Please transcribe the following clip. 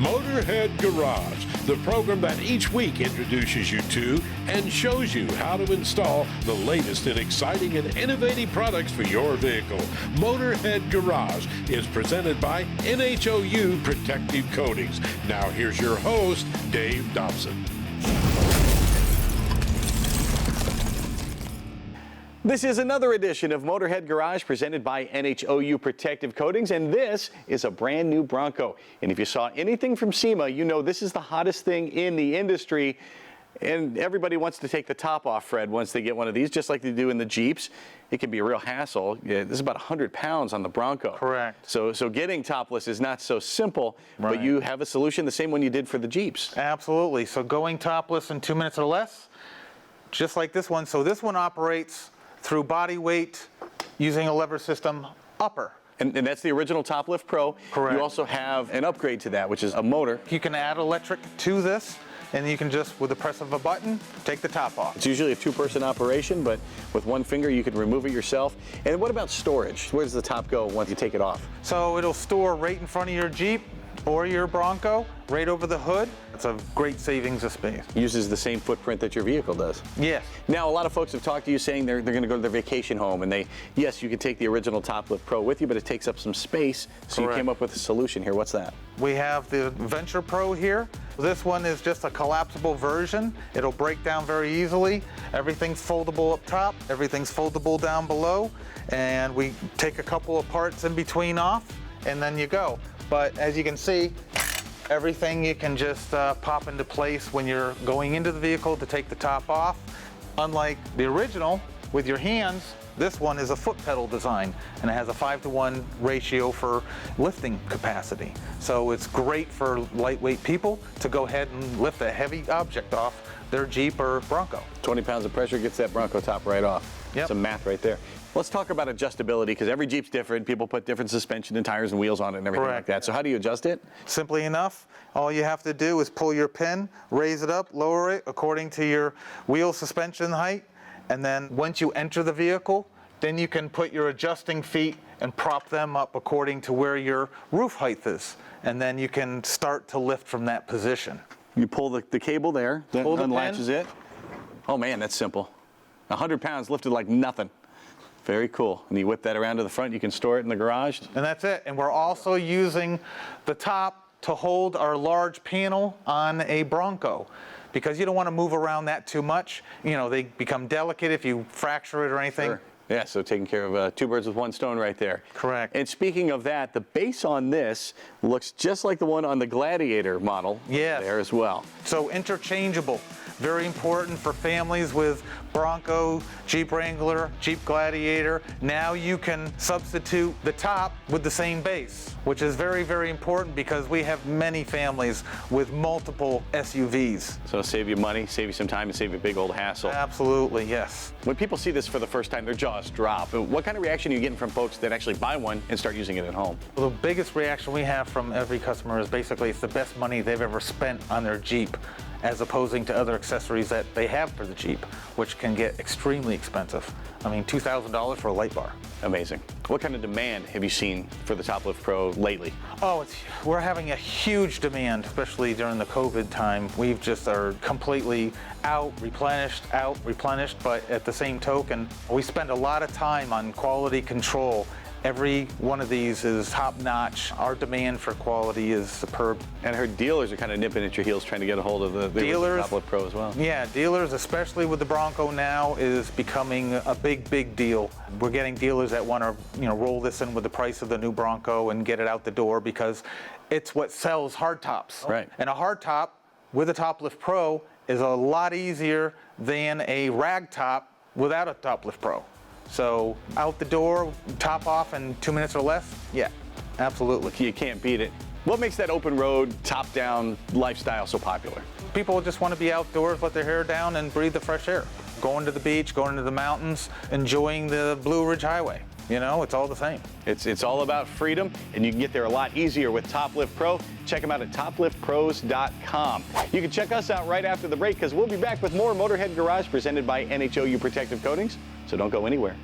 Motorhead Garage, the program that each week introduces you to and shows you how to install the latest and exciting and innovative products for your vehicle. Motorhead Garage is presented by NHOU Protective Coatings. Now here's your host, Dave Dobson. This is another edition of Motorhead Garage presented by NHOU Protective Coatings, and this is a brand new Bronco. And if you saw anything from SEMA, you know this is the hottest thing in the industry. And everybody wants to take the top off, Fred, once they get one of these, just like they do in the Jeeps. It can be a real hassle. Yeah, this is about 100 pounds on the Bronco. Correct. So getting topless is not so simple, Right. but you have a solution, the same one you did for the Jeeps. Absolutely. So going topless in 2 minutes or less, just like this one. So this one operates through body weight using a lever system upper. And that's the original Top Lift Pro. Correct. You also have an upgrade to that, which is a motor. You can add electric to this, and you can just, with the press of a button, take the top off. It's usually a two-person operation, but with one finger you can remove it yourself. And what about storage? Where does the top go once you take it off? So it'll store right in front of your Jeep or your Bronco, right over the hood. It's a great savings of space. Uses the same footprint that your vehicle does. Yes. Now, a lot of folks have talked to you saying they're going to go to their vacation home, and yes, you can take the original Top Lift Pro with you, but it takes up some space, so Correct. you came up with a solution here. What's that? We have the Venture Pro here. This one is just a collapsible version. It'll break down very easily. Everything's foldable up top, everything's foldable down below, and we take a couple of parts in between off, and then you go. But as you can see, everything you can just pop into place when you're going into the vehicle to take the top off. Unlike the original, with your hands, this one is a foot pedal design, and it has a 5-to-1 ratio for lifting capacity. So it's great for lightweight people to go ahead and lift a heavy object off their Jeep or Bronco. 20 pounds of pressure gets that Bronco top right off. Yep. Some math right there. Let's talk about adjustability, because every Jeep's different. People put different suspension and tires and wheels on it and everything Correct. like that. So how do you adjust it? Simply enough, all you have to do is pull your pin, raise it up, lower it according to your wheel suspension height, and then once you enter the vehicle, then you can put your adjusting feet and prop them up according to where your roof height is, and then you can start to lift from that position. You pull the cable there, that Pull the unlatches pin. it. Oh man, that's simple. 100 pounds lifted like nothing. Very cool. And you whip that around to the front, you can store it in the garage. And that's it. And we're also using the top to hold our large panel on a Bronco, because you don't want to move around that too much. You know, they become delicate if you fracture it or anything. Sure. Yeah, so taking care of two birds with one stone right there. Correct. And speaking of that, the base on this looks just like the one on the Gladiator model. Yes. There as well. So interchangeable. Very important for families with Bronco, Jeep Wrangler, Jeep Gladiator. Now you can substitute the top with the same base, which is very, very important because we have many families with multiple SUVs. So save you money, save you some time, and save you a big old hassle. Absolutely, yes. When people see this for the first time, their jaws drop. What kind of reaction are you getting from folks that actually buy one and start using it at home? The biggest reaction we have from every customer is basically it's the best money they've ever spent on their Jeep, as opposing to other accessories that they have for the Jeep, which can get extremely expensive. I mean, $2,000 for a light bar. Amazing. What kind of demand have you seen for the Top Lift Pro lately? Oh, we're having a huge demand, especially during the COVID time. We've just are completely out, replenished, but at the same token, we spend a lot of time on quality control. Every one of these is top-notch. Our demand for quality is superb. And I heard dealers are kind of nipping at your heels trying to get a hold of the Dealers, Top Lift Pro as well. Yeah, dealers, especially with the Bronco now, is becoming a big, big deal. We're getting dealers that want to, roll this in with the price of the new Bronco and get it out the door because it's what sells hardtops. Right. And a hardtop with a Top Lift Pro is a lot easier than a rag top without a Top Lift Pro. So out the door, top off in 2 minutes or less? Yeah, absolutely. You can't beat it. What makes that open road, top down lifestyle so popular? People just want to be outdoors, let their hair down and breathe the fresh air. Going to the beach, going to the mountains, enjoying the Blue Ridge Highway. It's all the same. It's all about freedom, and you can get there a lot easier with Top Lift Pro. Check them out at topliftpros.com. You can check us out right after the break, because we'll be back with more Motorhead Garage presented by NHOU Protective Coatings. So don't go anywhere.